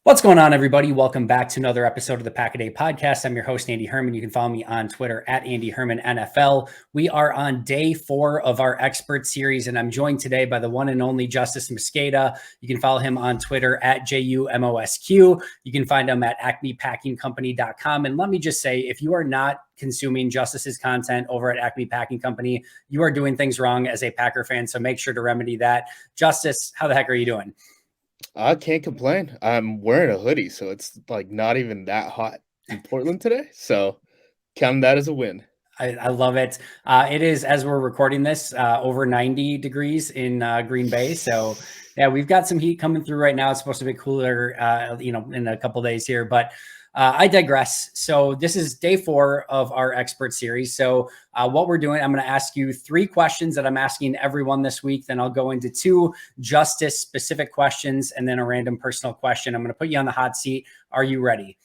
What's going on, everybody? Welcome back to another episode of the Pack a Day podcast. I'm your host, Andy Herman. You can follow me on Twitter at Andy Herman NFL. We are on day 4 of our expert series, and I'm joined today by the one and only Justis Mosqueda. You can follow him on Twitter at JUMOSQ. You can find him at acmepackingcompany.com. And let me just say, if you are not consuming Justis's content over at Acme Packing Company, you are doing things wrong as a Packer fan. So make sure to remedy that. Justis, how the heck are you doing? I can't complain. I'm wearing a hoodie, so it's like not even that hot in Portland today. So count that as a win. I love it. It is, as we're recording this, over 90 degrees in Green Bay. So yeah, we've got some heat coming through right now. It's supposed to be cooler, in a couple of days here, but I digress. So this is day 4 of our expert series. So what we're doing, I'm going to ask you 3 questions that I'm asking everyone this week. Then I'll go into 2 Justis specific questions and then a random personal question. I'm going to put you on the hot seat. Are you ready?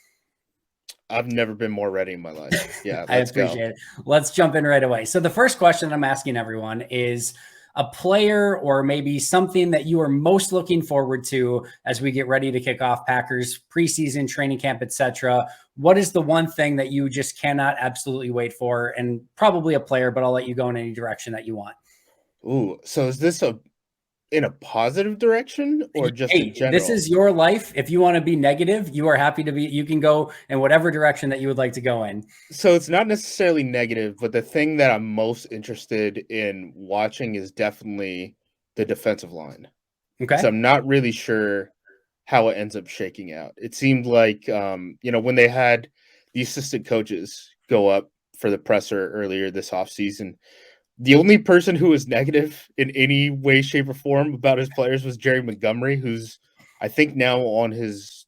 I've never been more ready in my life. Yeah, I let's appreciate it. Let's jump in right away. So the first question I'm asking everyone is a player or maybe something that you are most looking forward to as we get ready to kick off Packers preseason, training camp, etc. What is the one thing that you just cannot absolutely wait for? And probably a player, but I'll let you go in any direction that you want. Ooh, so is this in a positive direction or just in Hey, this general? is your life. If you want to be negative, you are happy to be, you can go in whatever direction that you would like to go in. So it's not necessarily negative, but the thing that I'm most interested in watching is definitely the defensive line. Okay. So I'm not really sure how it ends up shaking out. It seemed like, when they had the assistant coaches go up for the presser earlier this offseason, the only person who was negative in any way, shape, or form about his players was Jerry Montgomery, who's, I think, now on his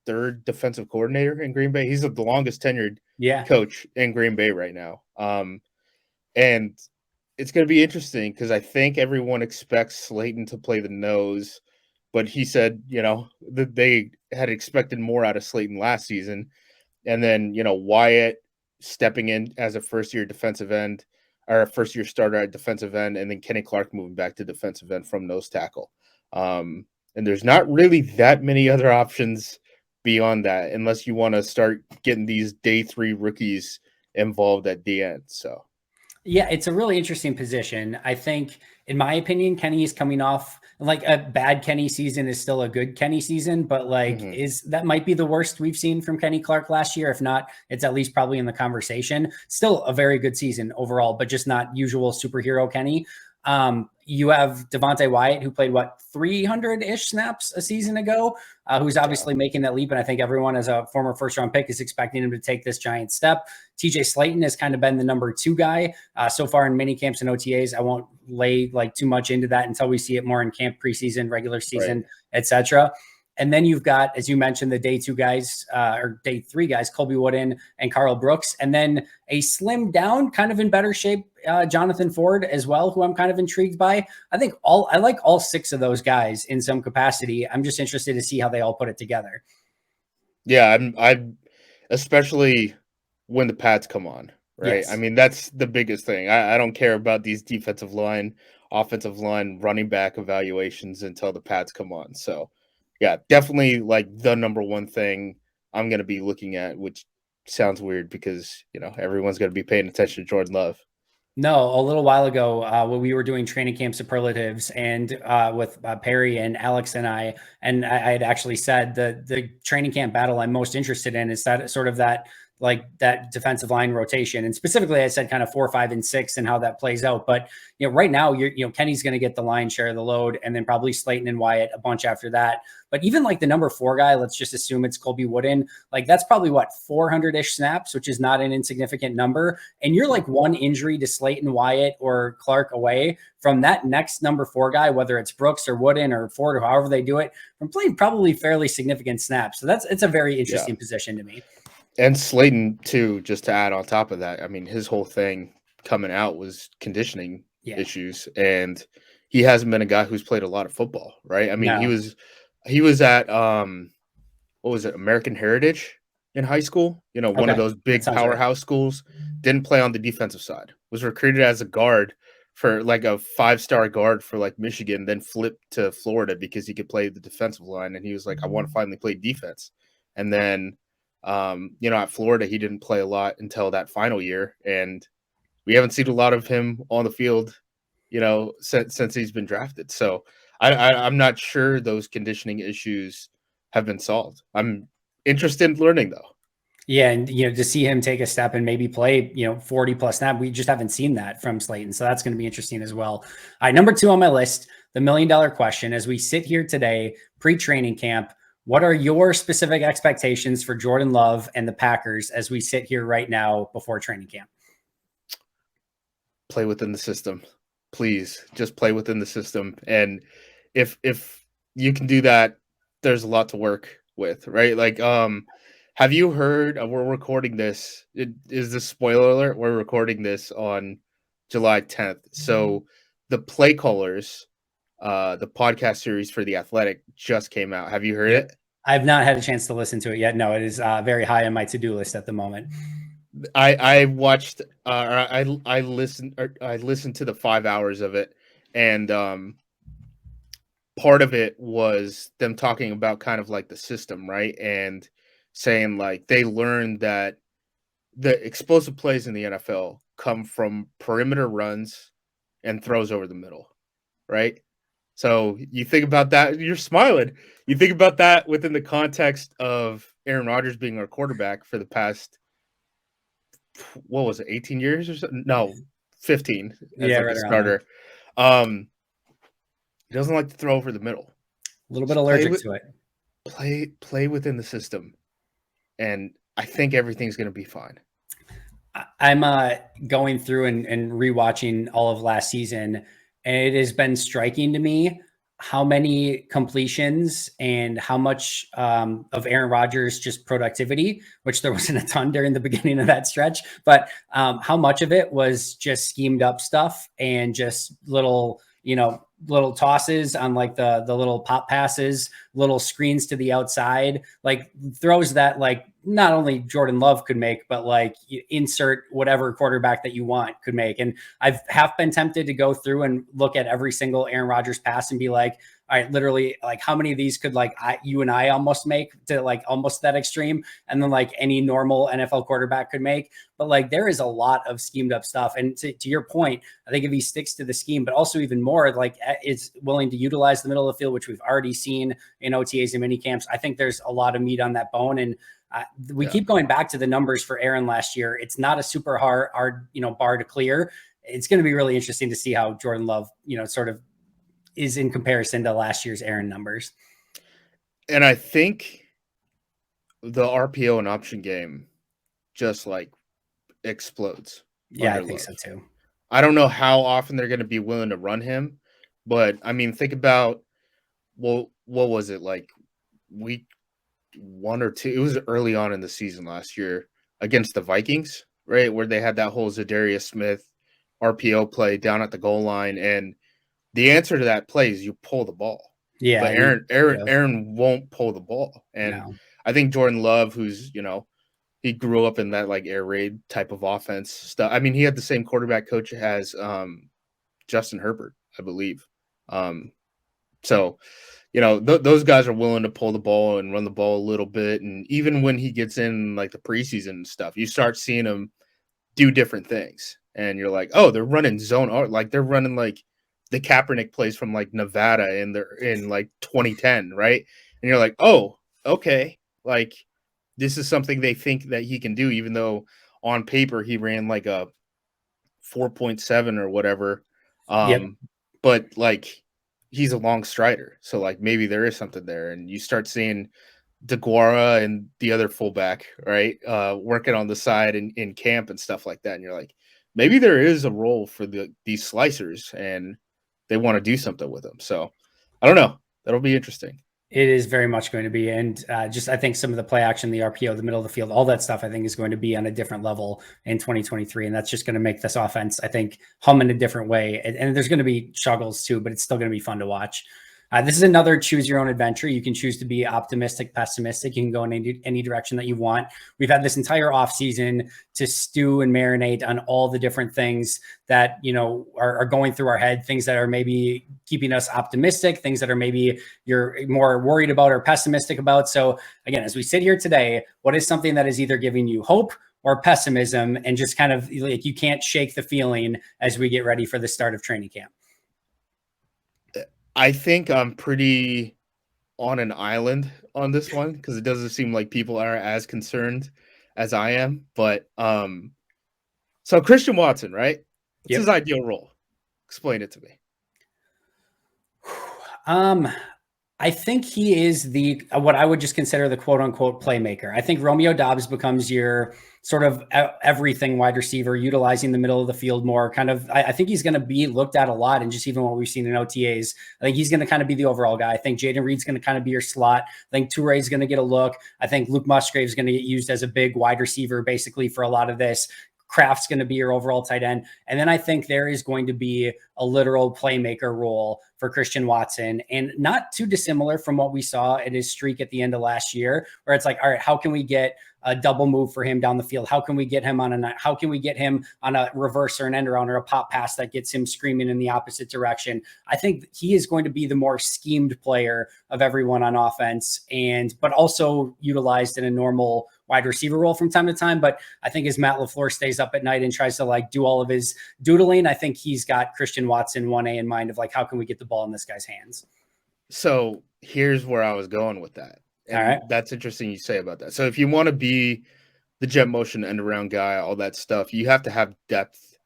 3rd defensive coordinator in Green Bay. He's the longest tenured Yeah. coach in Green Bay right now. And it's going to be interesting because I think everyone expects Slayton to play the nose, but he said, that they had expected more out of Slayton last season. And then, Wyatt stepping in as a first-year defensive end or a first-year starter at defensive end, and then Kenny Clark moving back to defensive end from nose tackle. And there's not really that many other options beyond that unless you want to start getting these day 3 rookies involved at the end. So Yeah, it's a really interesting position. I think, in my opinion, Kenny is coming off like a bad Kenny season is still a good Kenny season, but is that might be the worst we've seen from Kenny Clark last year. If not, it's at least probably in the conversation. Still a very good season overall, but just not usual superhero Kenny. You have Devontae Wyatt, who played 300-ish snaps a season ago, who's obviously making that leap. And I think everyone, as a former first-round pick, is expecting him to take this giant step. TJ Slayton has kind of been the number 2 guy so far in mini camps and OTAs. I won't lay too much into that until we see it more in camp, preseason, regular season, etc. And then you've got, as you mentioned, the day 2 guys or day 3 guys, Colby Wooden and Carl Brooks, and then a slim down, kind of in better shape, Jonathan Ford as well, who I'm kind of intrigued by. I like all 6 of those guys in some capacity. I'm just interested to see how they all put it together. Yeah, I'm especially when the pads come on, right? Yes. I mean, that's the biggest thing. I don't care about these defensive line, offensive line, running back evaluations until the pads come on. So, yeah, definitely like the number one thing I'm going to be looking at, which sounds weird because, everyone's going to be paying attention to Jordan Love. No, a little while ago, when we were doing training camp superlatives and with Perry and Alex and I had actually said the training camp battle I'm most interested in is that sort of that defensive line rotation. And specifically, I said kind of 4, 5, and 6 and how that plays out. But, right now Kenny's going to get the lion's share of the load, and then probably Slayton and Wyatt a bunch after that. But even the number 4 guy, let's just assume it's Colby Wooden. That's probably 400-ish snaps, which is not an insignificant number. And you're one injury to Slayton, Wyatt, or Clark away from that next number 4 guy, whether it's Brooks or Wooden or Ford or however they do it, from playing probably fairly significant snaps. So it's a very interesting position to me. And Slayton, too, just to add on top of that, I mean, his whole thing coming out was conditioning issues, and he hasn't been a guy who's played a lot of football, right? I mean, he was at what was it, American Heritage in high school, one of those big powerhouse schools. Didn't play on the defensive side. Was recruited as a guard for like a 5-star guard for like Michigan, then flipped to Florida because he could play the defensive line. And he was like, I want to finally play defense. And then, at Florida, he didn't play a lot until that final year. And we haven't seen a lot of him on the field, since he's been drafted. So I'm not sure those conditioning issues have been solved. I'm interested in learning though. Yeah, and to see him take a step and maybe play 40 plus snap, we just haven't seen that from Slayton, so that's going to be interesting as well. All right, number 2 on my list, the $1 million question. As we sit here today, pre-training camp, what are your specific expectations for Jordan Love and the Packers as we sit here right now before training camp? Play within the system, please. Just play within the system, and if you can do that, there's a lot to work with, right? Like, have you heard? We're recording this. Is this spoiler alert? We're recording this on July 10th. So the Play Callers, the podcast series for The Athletic, just came out. Have you heard it? I've not had a chance to listen to it yet. No, it is very high on my to-do list at the moment. I watched. I listened. I listened to the 5 hours of it, and part of it was them talking about kind of like the system, right? And saying like they learned that the explosive plays in the NFL come from perimeter runs and throws over the middle, right? So you think about that, you're smiling. You think about that within the context of Aaron Rodgers being our quarterback for the past, what was it, 18 years or something? No, 15 as Yeah, like right a around starter. He doesn't like to throw over the middle. a little bit allergic to it. Play within the system, and I think everything's going to be fine. I'm going through and rewatching all of last season, and it has been striking to me how many completions and how much of Aaron Rodgers' just productivity, which there wasn't a ton during the beginning of that stretch, but how much of it was just schemed up stuff and just little tosses on like the little pop passes, little screens to the outside, like throws that like not only Jordan Love could make, but like you insert whatever quarterback that you want could make. And I've half been tempted to go through and look at every single Aaron Rodgers pass and be like, all right, literally, like how many of these could like you and I almost make to like almost that extreme, and then like any normal NFL quarterback could make. But like there is a lot of schemed up stuff. And to your point, I think if he sticks to the scheme, but also even more like is willing to utilize the middle of the field, which we've already seen in OTAs and mini camps, I think there's a lot of meat on that bone. And we keep going back to the numbers for Aaron last year. It's not a super hard bar to clear. It's going to be really interesting to see how Jordan Love, sort of is in comparison to last year's Aaron numbers. And I think the RPO and option game just like explodes. Yeah, I think so too. I don't know how often they're going to be willing to run him, but I mean, think about, well, what was it like week 1 or 2? It was early on in the season last year against the Vikings, right? Where they had that whole Zadarius Smith RPO play down at the goal line. And the answer to that play is you pull the ball. Yeah. But Aaron won't pull the ball. And no. I think Jordan Love, who's, he grew up in that like air raid type of offense stuff. I mean, he had the same quarterback coach as Justin Herbert, I believe. So, those guys are willing to pull the ball and run the ball a little bit. And even when he gets in like the preseason and stuff, you start seeing him do different things. And you're like, oh, they're running zone art. Like they're running like the Kaepernick plays from like Nevada in like 2010, right? And you're like, oh, okay. Like this is something they think that he can do, even though on paper he ran like a 4.7 or whatever. But like he's a long strider. So like maybe there is something there. And you start seeing DeGuara and the other fullback, right? Working on the side in camp and stuff like that. And you're like, maybe there is a role for these slicers and they want to do something with them. So I don't know. That'll be interesting. It is very much going to be. And I think some of the play action, the RPO, the middle of the field, all that stuff, I think is going to be on a different level in 2023. And that's just going to make this offense, I think, hum in a different way. And there's going to be struggles too, but it's still going to be fun to watch. This is another choose your own adventure. You can choose to be optimistic, pessimistic. You can go in any direction that you want. We've had this entire off season to stew and marinate on all the different things that, you know, are going through our head, things that are maybe keeping us optimistic, things that are maybe you're more worried about or pessimistic about. So again, as we sit here today, what is something that is either giving you hope or pessimism, and just kind of like you can't shake the feeling as we get ready for the start of training camp? I think I'm pretty on an island on this one because it doesn't seem like people are as concerned as I am. But so Christian Watson, right? What's his Yep. ideal role? Explain it to me. I think he is the what I would just consider the quote unquote playmaker. I think Romeo Dobbs becomes your sort of everything wide receiver, utilizing the middle of the field more. Kind of, I think he's going to be looked at a lot, and just even what we've seen in OTAs, I think he's going to kind of be the overall guy. I think Jaden Reed's going to kind of be your slot. I think Toure is going to get a look. I think Luke Musgrave is going to get used as a big wide receiver, basically for a lot of this. Kraft's going to be your overall tight end. And then I think there is going to be a literal playmaker role for Christian Watson, and not too dissimilar from what we saw at his streak at the end of last year, where it's like, all right, how can we get a double move for him down the field? How can we get him how can we get him on a reverse or an end around or a pop pass that gets him screaming in the opposite direction? I think he is going to be the more schemed player of everyone on offense, but also utilized in a normal wide receiver role from time to time. But I think as Matt LaFleur stays up at night and tries to like do all of his doodling, I think he's got Christian Watson 1A in mind of like, how can we get the ball in this guy's hands? So here's where I was going with that. And all right, that's interesting you say about that. So if you want to be the jet motion end around guy, all that stuff, you have to have depth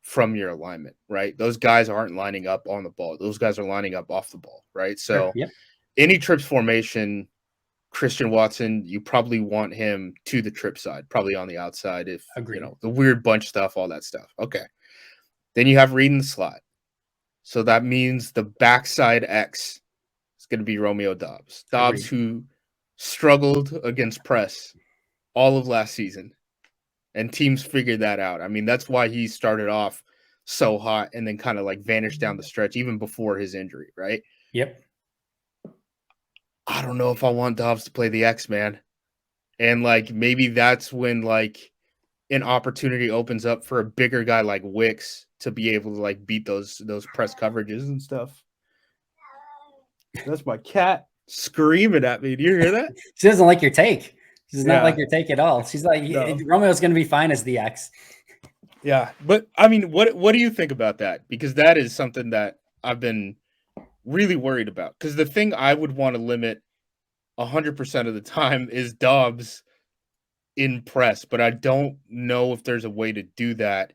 from your alignment, right? Those guys aren't lining up on the ball. Those guys are lining up off the ball, right? So yep. Any trips formation, Christian Watson, you probably want him to the trip side, probably on the outside if, Agreed. you know, the weird bunch stuff, all that stuff. Okay. Then you have Reed in the slot. So that means the backside X is going to be Romeo Dobbs. Dobbs, who struggled against press all of last season, and teams figured that out. I mean, that's why he started off so hot and then kind of like vanished down the stretch even before his injury, right? Yep. I don't know if I want Dobbs to play the X, man. And like maybe that's when like an opportunity opens up for a bigger guy like Wicks to be able to like beat those press coverages and stuff. That's my cat screaming at me. Do you hear that? She doesn't like your take. She does not like your take at all. She's like, no. Romeo's going to be fine as the X. Yeah, but I mean, what do you think about that? Because that is something that I've been really worried about. Because the thing I would want to limit 100% of the time is Dobbs in press, but I don't know if there's a way to do that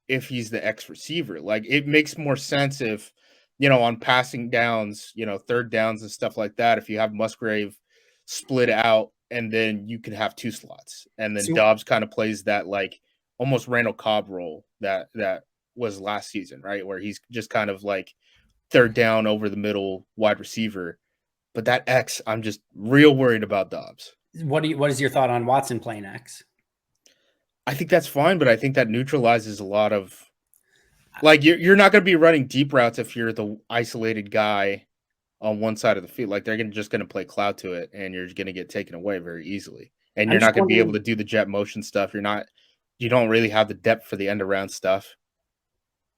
if he's the X receiver. Like it makes more sense if, you know, on passing downs, you know, third downs and stuff like that, if you have Musgrave split out and then you can have two slots and then Dobbs kind of plays that like almost Randall Cobb role that was last season, right? Where he's just kind of like third down over the middle wide receiver. But that X, I'm just real worried about Dobbs. What is your thought on Watson playing X? I think that's fine, but I think that neutralizes a lot of like you're not going to be running deep routes if you're the isolated guy on one side of the field. Like they're just going to play cloud to it, and you're going to get taken away very easily. And you're not going to be able to do the jet motion stuff. You don't really have the depth for the end around stuff.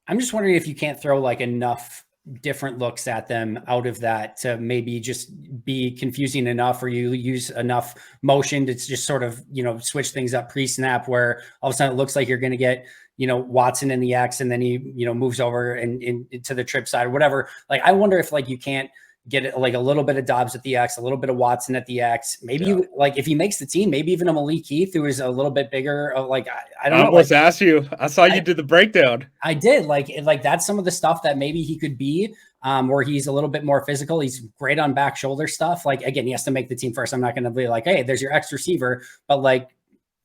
I'm just wondering if you can't throw like enough different looks at them out of that to maybe just be confusing enough, or you use enough motion to just sort of, you know, switch things up pre-snap where all of a sudden it looks like you're going to get, you know, Watson in the X and then he, you know, moves over and into the trip side or whatever. Like, I wonder if like you can't get it like a little bit of Dobbs at the X, a little bit of Watson at the X. Maybe like if he makes the team, maybe even a Malik Heath who is a little bit bigger. Like I don't know. I almost asked you. I saw you did the breakdown. I did like that's some of the stuff that maybe he could be, where he's a little bit more physical. He's great on back shoulder stuff. Like again, he has to make the team first. I'm not going to be like, hey, there's your X receiver, but like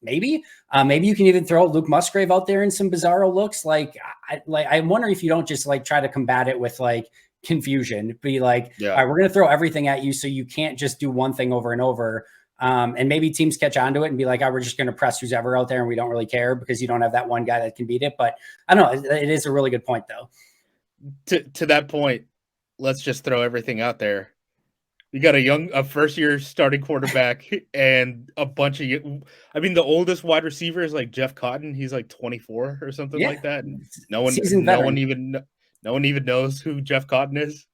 maybe you can even throw Luke Musgrave out there in some bizarro looks. I wonder if you don't just like try to combat it with like confusion, be like, all right, we're going to throw everything at you so you can't just do one thing over and over. And maybe teams catch on to it and be like, oh, we're just going to press who's ever out there and we don't really care because you don't have that one guy that can beat it. But I don't know. It is a really good point though. To that point, let's just throw everything out there. You got a first-year starting quarterback and a bunch of the oldest wide receiver is like Jeff Cotton. He's like 24 or something Yeah, like that. And seasoned veteran. no one even knows who Jeff Cotton is.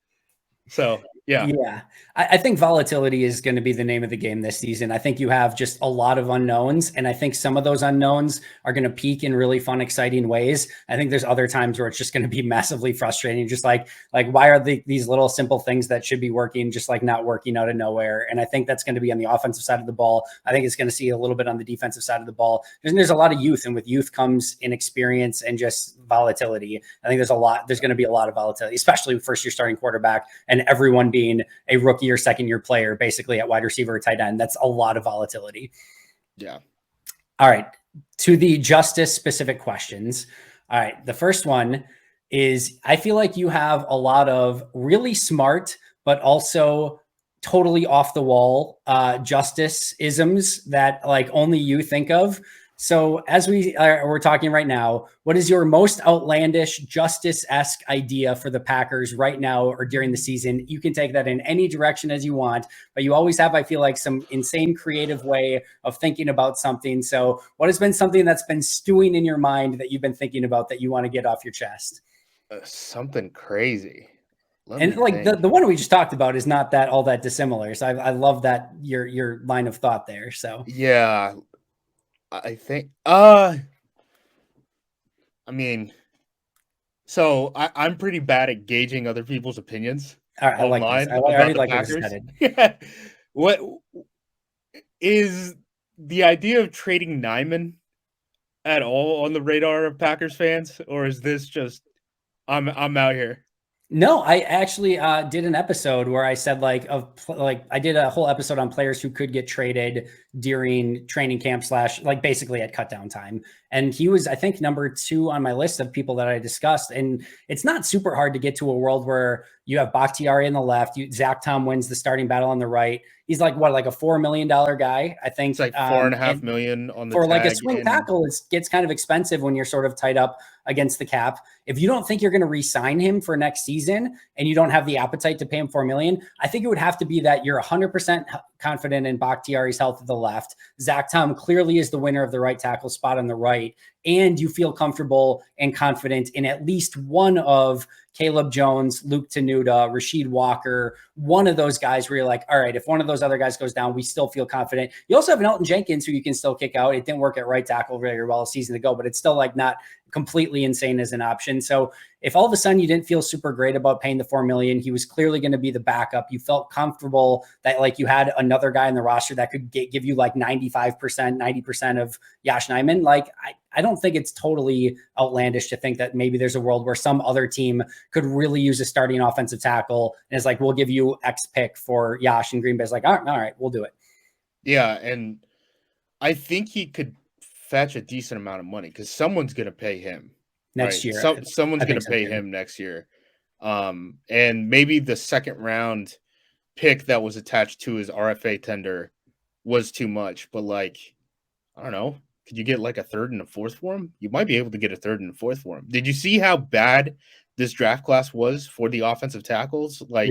So, yeah. Yeah, I think volatility is going to be the name of the game this season. I think you have just a lot of unknowns, and I think some of those unknowns are going to peak in really fun, exciting ways. I think there's other times where it's just going to be massively frustrating, just like why are these little simple things that should be working just like not working out of nowhere? And I think that's going to be on the offensive side of the ball. I think it's going to see a little bit on the defensive side of the ball. There's a lot of youth, and with youth comes inexperience and just volatility. I think there's going to be a lot of volatility, especially with first-year starting quarterback and everyone being a rookie or second-year player, basically at wide receiver or tight end. That's a lot of volatility. Yeah. All right. To the Justis specific questions. All right. The first one is, I feel like you have a lot of really smart, but also totally off the wall Justis isms that like only you think of. So as we're talking right now, what is your most outlandish Justis-esque idea for the Packers right now or during the season? You can take that in any direction as you want, but you always have, I feel like, some insane creative way of thinking about something. So what has been something that's been stewing in your mind that you've been thinking about that you want to get off your chest? Something crazy. And like the one we just talked about is not that all that dissimilar. So I love that your line of thought there. So yeah. I think so I'm pretty bad at gauging other people's opinions all right, I like this. online I about already the like where this is Packers. headed. What is the idea of trading Nyman at all on the radar of Packers fans, or is this just I'm out here? No, I actually did an episode where I said I did a whole episode on players who could get traded during training camp / like basically at cut down time. And he was, I think, number 2 on my list of people that I discussed. And it's not super hard to get to a world where you have Bakhtiari on the left, Zach Tom wins the starting battle on the right. He's like what, like a $4 million guy, I think. It's like $4.5 million on the for tag, like a swing tackle. It gets kind of expensive when you're sort of tied up against the cap. If you don't think you're going to re-sign him for next season and you don't have the appetite to pay him $4 million, I think it would have to be that you're 100% confident in Bakhtiari's health at the left. Zach Tom clearly is the winner of the right tackle spot on the right, and you feel comfortable and confident in at least one of Caleb Jones, Luke Tenuta, Rasheed Walker, one of those guys where you're like, all right, if one of those other guys goes down, we still feel confident. You also have an Elton Jenkins who you can still kick out. It didn't work at right tackle very well a season ago, but it's still like not completely insane as an option. So if all of a sudden you didn't feel super great about paying the $4 million, he was clearly going to be the backup. You felt comfortable that like you had another guy in the roster that could give you like 95%, 90% of Yosh Nijman. Like, I don't think it's totally outlandish to think that maybe there's a world where some other team could really use a starting offensive tackle and it's like, we'll give you X pick for Yosh, and Green Bay's like, all right, we'll do it. Yeah, and I think he could fetch a decent amount of money because someone's going to pay him next year. Someone's going to pay him next year. And maybe the second round pick that was attached to his RFA tender was too much, but like, I don't know. Could you get like a third and a fourth for him? You might be able to get a third and a fourth for him. Did you see how bad this draft class was for the offensive tackles? Like,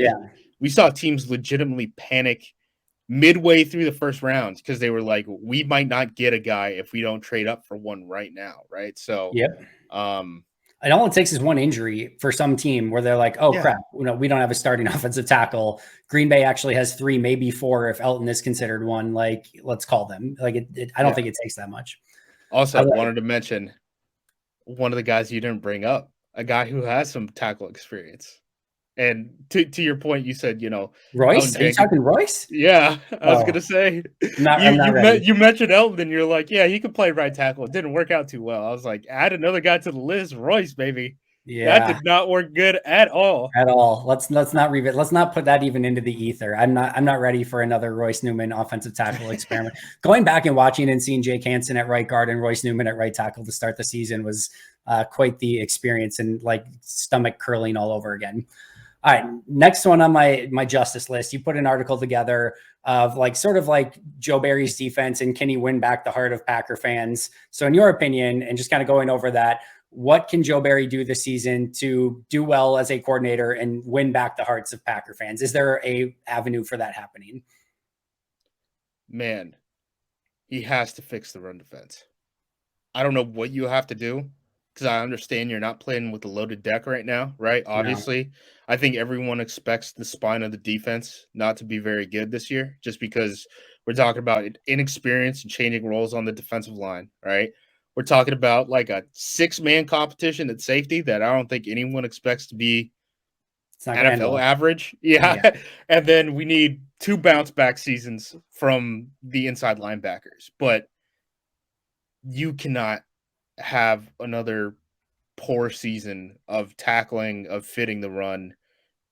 we saw teams legitimately panic midway through the first round because they were like, we might not get a guy if we don't trade up for one right now, right? So, and all it takes is one injury for some team where they're like, oh, crap, we don't have a starting offensive tackle. Green Bay actually has 3, maybe 4 if Elton is considered one. Like, let's call them. Like, I don't think it takes that much. Also, I wanted to mention one of the guys you didn't bring up, a guy who has some tackle experience. And to your point, you said, Royce? Are you talking Royce? Yeah, I was going to say. You mentioned Elton, and you're like, yeah, he could play right tackle. It didn't work out too well. I was like, add another guy to the list, Royce, baby. Yeah. That did not work good at all. At all. Let's not revisit. Let's not put that even into the ether. I'm not ready for another Royce Newman offensive tackle experiment. Going back and watching and seeing Jake Hansen at right guard and Royce Newman at right tackle to start the season was quite the experience, and like stomach curling all over again. All right, next one on my Justis list. You put an article together of like sort of like Joe Barry's defense and can he win back the heart of Packer fans? So in your opinion, and just kind of going over that, what can Joe Barry do this season to do well as a coordinator and win back the hearts of Packer fans? Is there a avenue for that happening? Man, he has to fix the run defense. I don't know what you have to do because I understand you're not playing with a loaded deck right now, right? No. Obviously, I think everyone expects the spine of the defense not to be very good this year just because we're talking about inexperience and changing roles on the defensive line, right? We're talking about like a 6-man competition at safety that I don't think anyone expects to be It's not going to end NFL well. average. Yeah. Yeah. And then we need 2 bounce back seasons from the inside linebackers. But you cannot have another poor season of tackling, of fitting the run,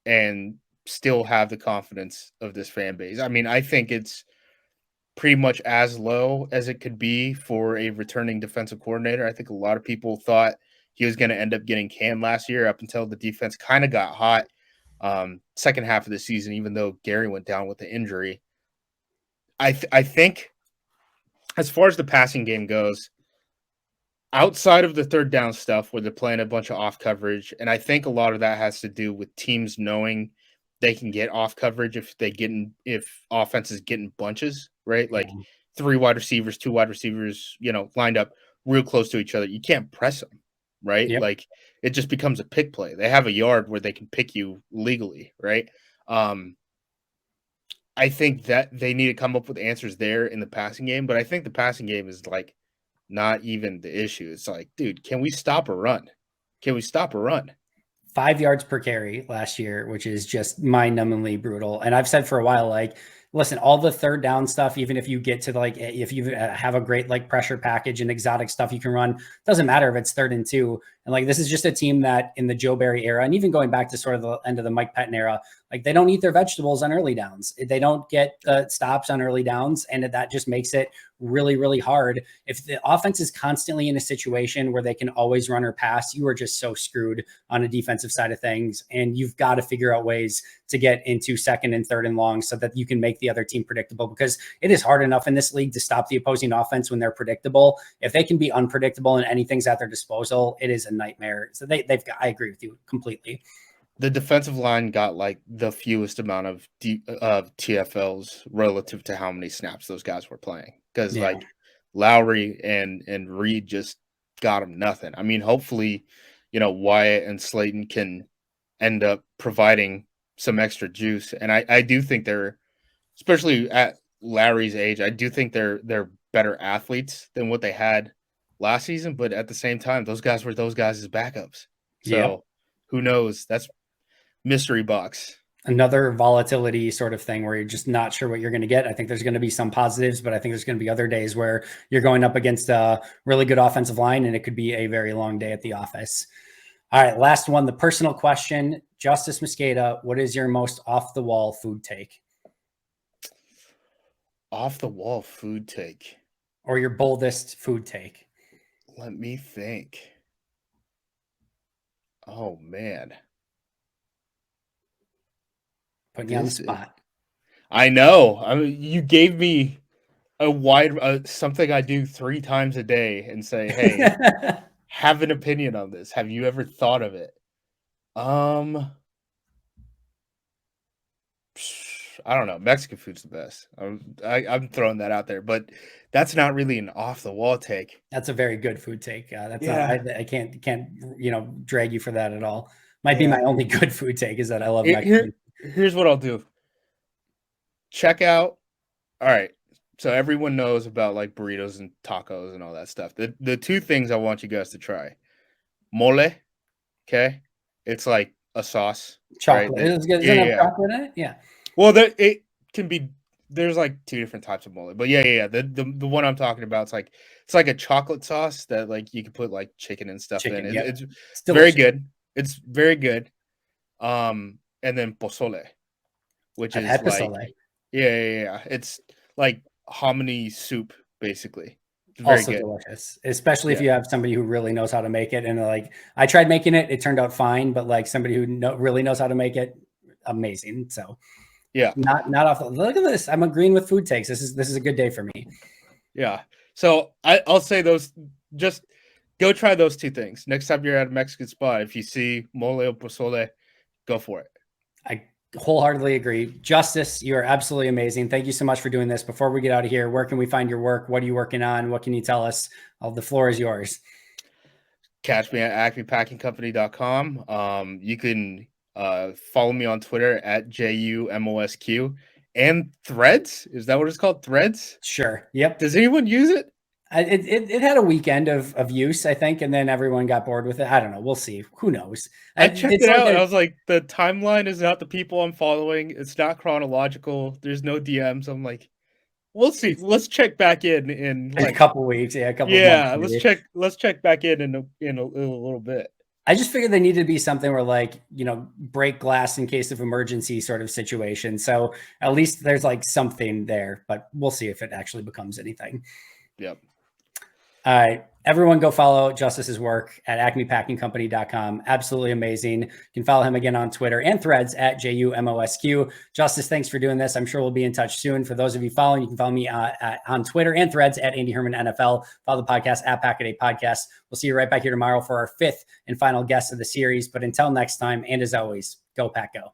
and still have the confidence of this fan base. I mean, I think it's pretty much as low as it could be for a returning defensive coordinator. I think a lot of people thought he was going to end up getting canned last year up until the defense kind of got hot second half of the season, even though Gary went down with the injury. I think as far as the passing game goes, outside of the third down stuff where they're playing a bunch of off coverage, and I think a lot of that has to do with teams knowing they can get off coverage if offense is getting bunches, right? Like Yeah. 3 wide receivers, 2 wide receivers, lined up real close to each other. You can't press them, right? Yep. Like it just becomes a pick play. They have a yard where they can pick you legally, right? I think that they need to come up with answers there in the passing game, but I think the passing game is like not even the issue. It's like, dude, can we stop a run? Can we stop a run? 5 yards per carry last year, which is just mind-numbingly brutal. And I've said for a while, like, listen, all the third down stuff, even if you get to like, if you have a great like pressure package and exotic stuff you can run, doesn't matter if it's 3rd and 2. And like, this is just a team that in the Joe Barry era, and even going back to sort of the end of the Mike Pettin era, like they don't eat their vegetables on early downs. They don't get stops on early downs. And that just makes it really, really hard. If the offense is constantly in a situation where they can always run or pass, you are just so screwed on a defensive side of things. And you've got to figure out ways to get into 2nd and 3rd and long so that you can make the other team predictable, because it is hard enough in this league to stop the opposing offense when they're predictable. If they can be unpredictable and anything's at their disposal, it is a nightmare. So they've got, I agree with you completely. The defensive line got like the fewest amount of TFLs relative to how many snaps those guys were playing. Because like Lowry and Reed just got them nothing. I mean, hopefully, Wyatt and Slayton can end up providing some extra juice. And I do think they're, especially at Lowry's age, I do think they're better athletes than what they had last season. But at the same time, those guys were those guys as backups. So who knows? That's mystery box. Another volatility sort of thing where you're just not sure what you're going to get. I think there's going to be some positives, but I think there's going to be other days where you're going up against a really good offensive line and it could be a very long day at the office. All right, last one, the personal question. Justis Mosqueda, what is your most off the wall food take? Off the wall food take. Or your boldest food take? Let me think. Oh, man. Putting you on the spot. I know. I mean, you gave me a wide something I do 3 times a day and say, hey, have an opinion on this. Have you ever thought of it? I don't know. Mexican food's the best. I'm throwing that out there, but that's not really an off the wall take. That's a very good food take. That's not. I can't drag you for that at all. Might be my only good food take is that I love Mexican. Here's what I'll do. Check out. All right. So everyone knows about like burritos and tacos and all that stuff. The 2 things I want you guys to try. Mole. Okay. It's like a sauce. Chocolate. Right? Isn't it chocolate in it? Yeah. Well, it can be. There's like 2 different types of mole, but yeah. The one I'm talking about, it's like a chocolate sauce that like you can put like chicken and stuff in. It's very good. It's very good. And then pozole, which is like pozole. Yeah. It's like hominy soup, basically. It's very also good. Delicious, especially if you have somebody who really knows how to make it. And like, I tried making it, it turned out fine, but like somebody who really knows how to make it, amazing. So not off. Look at this. I'm agreeing with food takes. This is a good day for me. Yeah. So I'll say those. Just Go try those 2 things. Next time you're at a Mexican spot, if you see mole or pozole, go for it. I wholeheartedly agree. Justis, you are absolutely amazing. Thank you so much for doing this. Before we get out of here, where can we find your work? What are you working on? What can you tell us? The floor is yours. Catch me at acmepackingcompany.com. You can follow me on Twitter at JUMOSQ and Threads. Is that what it's called? Threads? Sure. Yep. Does anyone use it? It had a weekend of use, I think, and then everyone got bored with it. I don't know. We'll see. Who knows? I checked it out, and I was like, the timeline is not the people I'm following. It's not chronological. There's no DMs. I'm like, we'll see. Let's check back in like a couple weeks. Yeah, a couple of months. Let's check back in a little bit. I just figured there needed to be something where, like, break glass in case of emergency sort of situation. So at least there's like something there, but we'll see if it actually becomes anything. Yep. All right. Everyone go follow Justis's work at acmepackingcompany.com. Absolutely amazing. You can follow him again on Twitter and Threads at JUMOSQ. Justis, thanks for doing this. I'm sure we'll be in touch soon. For those of you following, you can follow me on Twitter and Threads at Andy Herman NFL. Follow the podcast at Pack-A-Day Podcast. We'll see you right back here tomorrow for our 5th and final guest of the series. But until next time, and as always, go Pack Go.